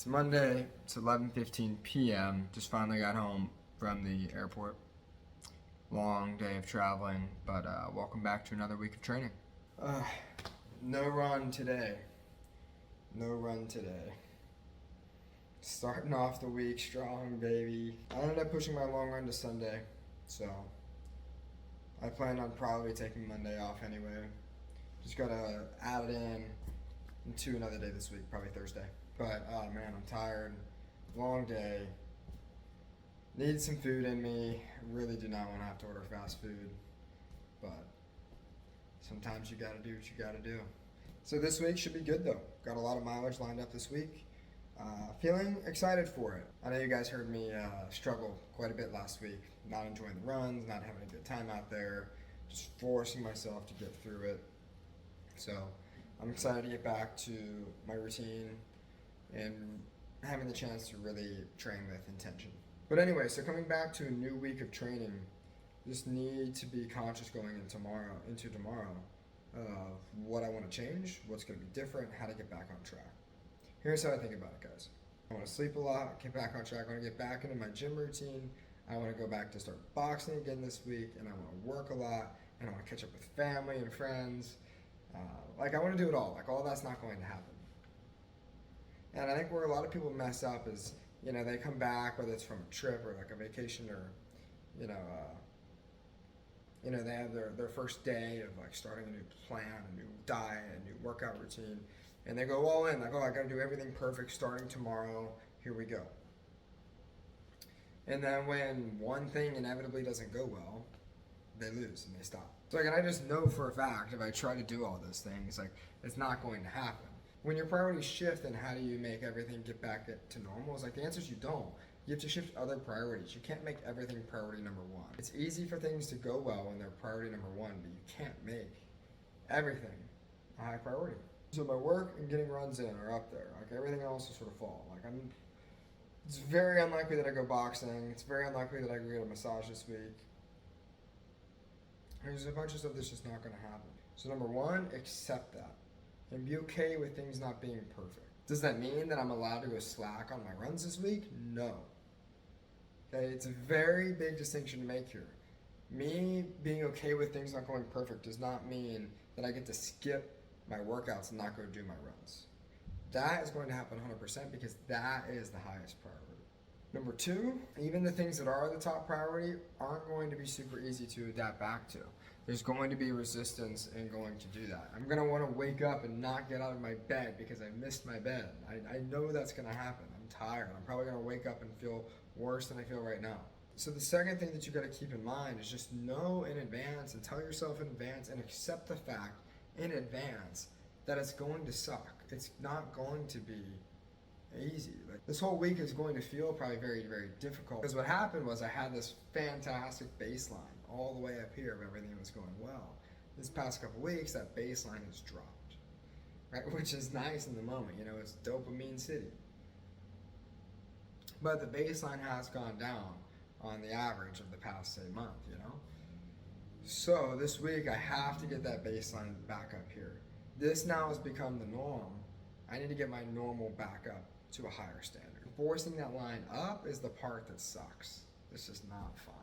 It's Monday, it's 11:15 p.m. Just finally got home from the airport. Long day of traveling, but welcome back to another week of training. No run today. No run today. Starting off the week strong, baby. I ended up pushing my long run to Sunday, so I plan on probably taking Monday off anyway. Just gotta add it in to another day this week, probably Thursday. But, oh man, I'm tired. Long day. Need some food in me. Really do not want to have to order fast food. But sometimes you gotta do what you gotta do. So this week should be good though. Got a lot of mileage lined up this week. Feeling excited for it. I know you guys heard me struggle quite a bit last week. Not enjoying the runs, not having a good time out there. Just forcing myself to get through it. So I'm excited to get back to my routine and having the chance to really train with intention. But anyway, so coming back to a new week of training, just need to be conscious going into tomorrow of what I want to change, what's going to be different, how to get back on track. Here's how I think about it, guys. I want to sleep a lot, get back on track. I want to get back into my gym routine. I want to go back to start boxing again this week, and I want to work a lot, and I want to catch up with family and friends. I want to do it all. All that's not going to happen. And I think where a lot of people mess up is, they come back, whether it's from a trip or a vacation or, they have their first day of starting a new plan, a new diet, a new workout routine, and they go all in. I got to do everything perfect starting tomorrow. Here we go. And then when one thing inevitably doesn't go well, they lose and they stop. So and I just know for a fact if I try to do all those things, it's not going to happen. When your priorities shift, then how do you make everything get back to normal? It's the answer is you don't. You have to shift other priorities. You can't make everything priority number one. It's easy for things to go well when they're priority number one, but you can't make everything a high priority. So my work and getting runs in are up there. Everything else will sort of fall. It's very unlikely that I go boxing. It's very unlikely that I go get a massage this week. There's a bunch of stuff that's just not going to happen. So number one, accept that. And be okay with things not being perfect. Does that mean that I'm allowed to go slack on my runs this week? No. Okay, it's a very big distinction to make here. Me being okay with things not going perfect does not mean that I get to skip my workouts and not go do my runs. That is going to happen 100% because that is the highest priority. Number two, even the things that are the top priority aren't going to be super easy to adapt back to. There's going to be resistance in going to do that. I'm going to want to wake up and not get out of my bed because I missed my bed. I know that's going to happen. I'm tired. I'm probably going to wake up and feel worse than I feel right now. So the second thing that you got to keep in mind is just know in advance and tell yourself in advance and accept the fact in advance that it's going to suck. It's not going to be easy. This whole week is going to feel probably very, very difficult because what happened was I had this fantastic baseline all the way up here of everything that was going well. This past couple weeks, that baseline has dropped, right? Which is nice in the moment. It's dopamine city. But the baseline has gone down on the average of the past, say, month, So this week, I have to get that baseline back up here. This now has become the norm. I need to get my normal back up to a higher standard. Forcing that line up is the part that sucks. It's just not fun.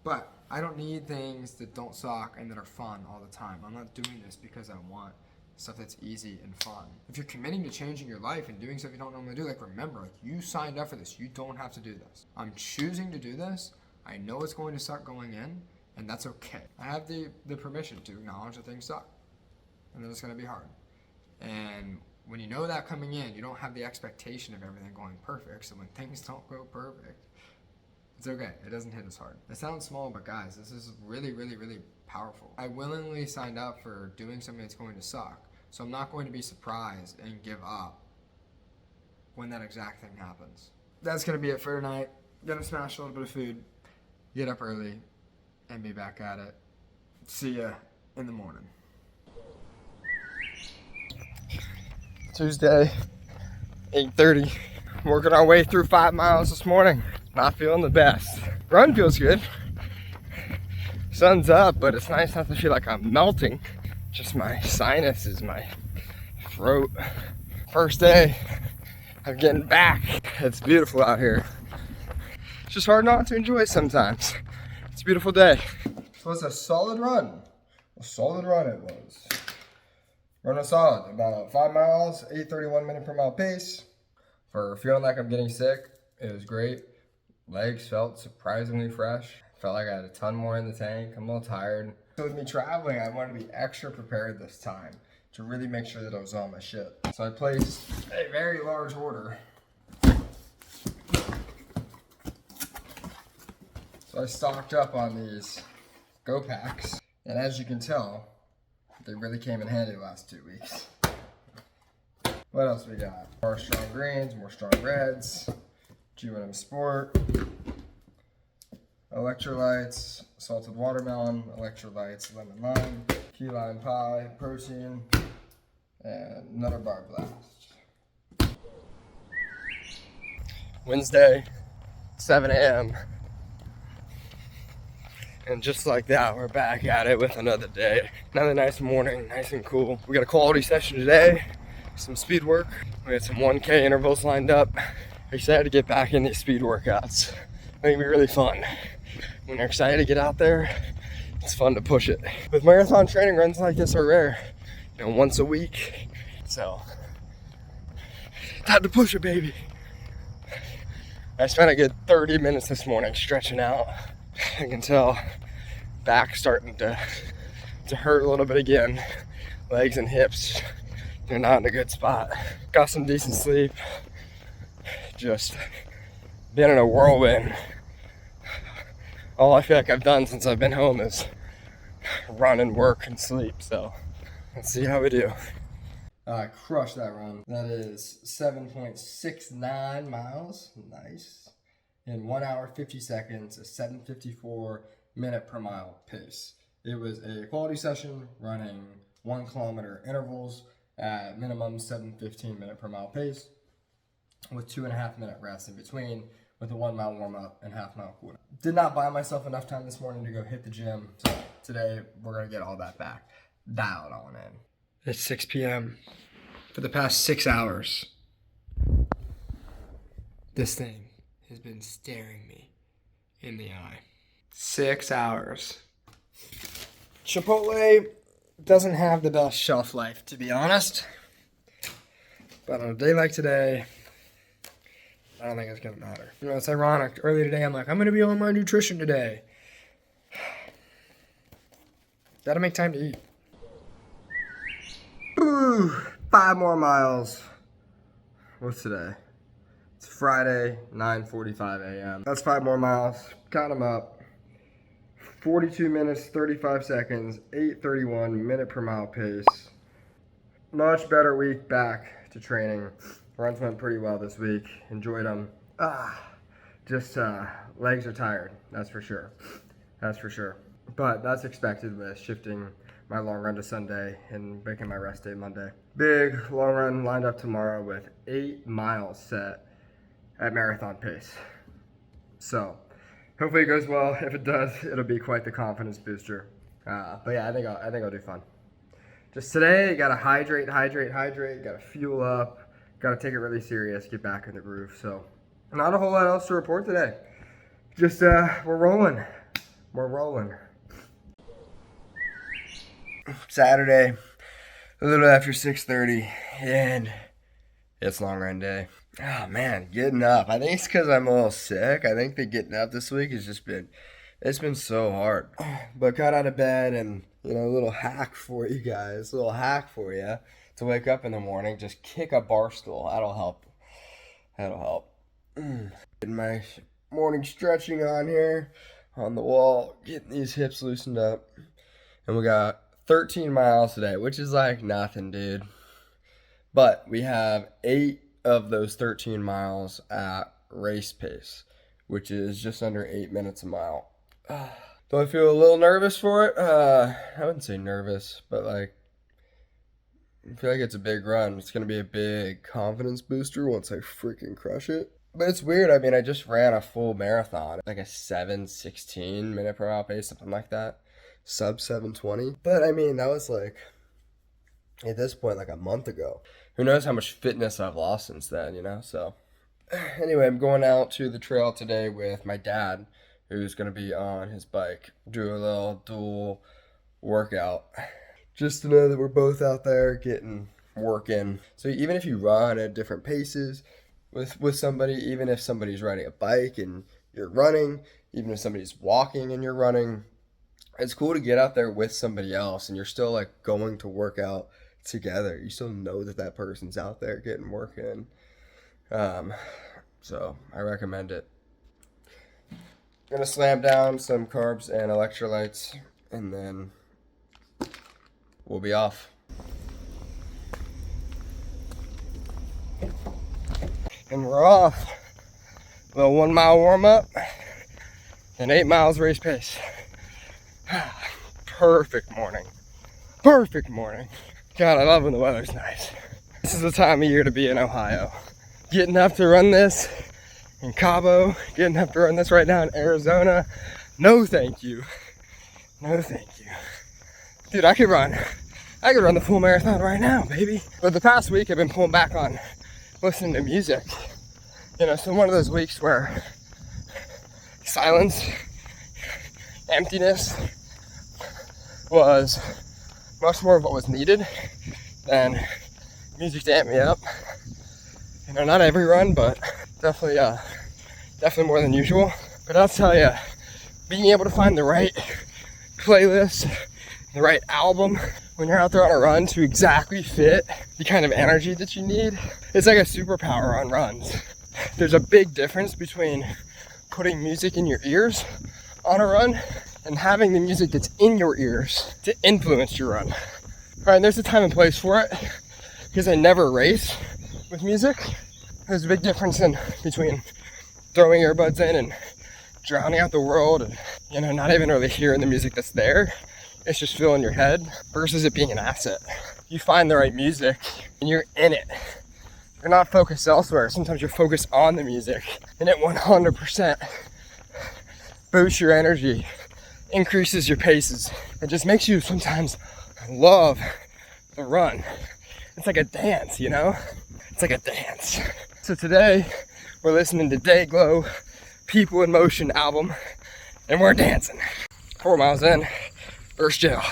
But I don't need things that don't suck and that are fun all the time. I'm not doing this because I want stuff that's easy and fun. If you're committing to changing your life and doing stuff you don't normally do, remember, you signed up for this. You don't have to do this. I'm choosing to do this. I know it's going to suck going in, and that's okay. I have the permission to acknowledge that things suck, and that it's going to be hard. And when you know that coming in, you don't have the expectation of everything going perfect. So when things don't go perfect, it's okay. It doesn't hit as hard. It sounds small, but guys, this is really, really, really powerful. I willingly signed up for doing something that's going to suck. So I'm not going to be surprised and give up when that exact thing happens. That's going to be it for tonight. Gonna smash a little bit of food, get up early, and be back at it. See ya in the morning. Tuesday, 8:30. Working our way through 5 miles this morning. Not feeling the best. Run feels good. Sun's up, but it's nice not to feel like I'm melting. Just my sinuses, my throat. First day, I'm getting back. It's beautiful out here. It's just hard not to enjoy sometimes. It's a beautiful day. So it's a solid run. A solid run it was. Run was solid. About 5 miles, 8:31 minute per mile pace. For feeling like I'm getting sick, it was great. Legs felt surprisingly fresh. Felt like I had a ton more in the tank. I'm a little tired. So with me traveling, I wanted to be extra prepared this time to really make sure that I was on my shit. So I placed a very large order. So I stocked up on these Go Packs, and as you can tell, they really came in handy the last 2 weeks. What else we got? More strong greens, more strong reds, G1M Sport, electrolytes, salted watermelon, electrolytes, lemon lime, key lime pie, protein, and Nutter Bar Blast. Wednesday, 7 a.m. And just like that, we're back at it with another day. Another nice morning, nice and cool. We got a quality session today, some speed work. We had some 1K intervals lined up. Excited to get back in these speed workouts. It's gonna be really fun. When you're excited to get out there, it's fun to push it. With marathon training, runs like this are rare. You know, once a week. So, time to push it, baby. I spent a good 30 minutes this morning stretching out. I can tell back starting to hurt a little bit again. Legs and hips, they're not in a good spot. Got some decent sleep. Just been in a whirlwind. All I feel like I've done since I've been home is run and work and sleep. So let's see how we do. I crushed that run. That is 7.69 miles. Nice. In 1 hour, 50 seconds, a 7:54 minute per mile pace. It was a quality session running 1 kilometer intervals at minimum 7:15 minute per mile pace with 2.5 minute rest in between with a 1 mile warm up and half-mile cool down. Did not buy myself enough time this morning to go hit the gym. So today we're gonna get all that back. Dial it on in. It's 6 p.m. For the past 6 hours, this thing has been staring me in the eye. 6 hours. Chipotle doesn't have the best shelf life, to be honest. But on a day like today, I don't think it's gonna matter. You know, it's ironic. Earlier today, I'm like, I'm gonna be on my nutrition today. Gotta make time to eat. Ooh, 5 more miles. What's today? It's Friday, 9:45 a.m. That's 5 more miles. Count them up. 42 minutes, 35 seconds, 8:31 minute per mile pace. Much better week back to training. Runs went pretty well this week. Enjoyed them. Just legs are tired. That's for sure. That's for sure. But that's expected with shifting my long run to Sunday and making my rest day Monday. Big long run lined up tomorrow with 8 miles set at marathon pace. So hopefully it goes well. If it does, it'll be quite the confidence booster. But yeah, I think I'll do fun. Just today, gotta hydrate, gotta fuel up, gotta take it really serious, get back in the groove. So not a whole lot else to report today. Just we're rolling. Saturday, a little after 6:30, and it's long run day. Oh man, getting up. I think it's because I'm a little sick. I think the getting up this week has just been, it's been so hard. But got out of bed and, you know, a little hack for you guys, a little hack for you to wake up in the morning, just kick a bar stool. That'll help. Getting my morning stretching on here on the wall, getting these hips loosened up. And we got 13 miles today, which is like nothing, dude. But we have 8 of those 13 miles at race pace, which is just under 8 minutes a mile. Do I feel a little nervous for it? I wouldn't say nervous, but like, I feel like it's a big run. It's going to be a big confidence booster once I freaking crush it. But it's weird. I mean, I just ran a full marathon, like a 7:16 minute per mile pace, something like that. Sub 7:20. But I mean, that was like, at this point, like a month ago. who knows how much fitness I've lost since then, you know? So anyway, I'm going out to the trail today with my dad, who's going to be on his bike, do a little dual workout. Just to know that we're both out there getting work in. So even if you run at different paces with somebody, even if somebody's riding a bike and you're running, even if somebody's walking and you're running, it's cool to get out there with somebody else and you're still like going to work out together. You still know that that person's out there getting work in. So I recommend it. I'm gonna slam down some carbs and electrolytes and then we'll be off. And we're off. A little 1 mile warm up and 8 miles race pace. Perfect morning. Perfect morning. God, I love when the weather's nice. This is the time of year to be in Ohio. Getting up to run this in Cabo, getting up to run this right now in Arizona. No thank you. No thank you. Dude, I could run the full marathon right now, baby. But the past week I've been pulling back on listening to music. You know, so one of those weeks where silence, emptiness was much more of what was needed than music to amp me up. You know, not every run, but definitely more than usual. But I'll tell you, being able to find the right playlist, the right album when you're out there on a run to exactly fit the kind of energy that you need, it's like a superpower on runs. There's a big difference between putting music in your ears on a run and having the music that's in your ears to influence your run. Right, and there's a time and place for it, because I never race with music. There's a big difference between throwing earbuds in and drowning out the world and, you know, not even really hearing the music that's there. It's just filling your head versus it being an asset. You find the right music and you're in it. You're not focused elsewhere. Sometimes you're focused on the music and it 100% boosts your energy, increases your paces. It just makes you sometimes love the run. It's like a dance, you know? It's like a dance. So today we're listening to Dayglow, People in Motion album, and we're dancing. 4 miles in, first gel.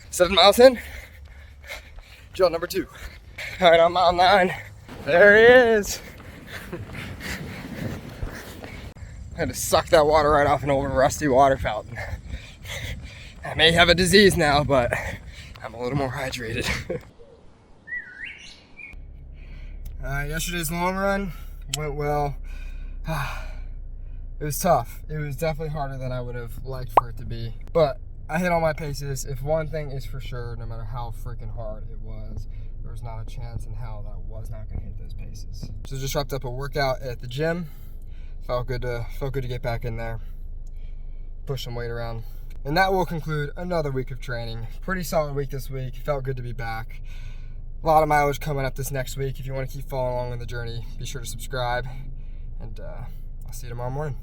7 miles in, gel number 2. All right, on mile 9, there he is. I had to suck that water right off an old rusty water fountain. I may have a disease now, but I'm a little more hydrated. Yesterday's long run went well. It was tough. It was definitely harder than I would have liked for it to be. But I hit all my paces. If one thing is for sure, no matter how freaking hard it was, there was not a chance in hell that I was not going to hit those paces. So just wrapped up a workout at the gym. Felt good to get back in there, push some weight around. And that will conclude another week of training. Pretty solid week this week. Felt good to be back. A lot of mileage coming up this next week. If you want to keep following along on the journey, be sure to subscribe. And I'll see you tomorrow morning.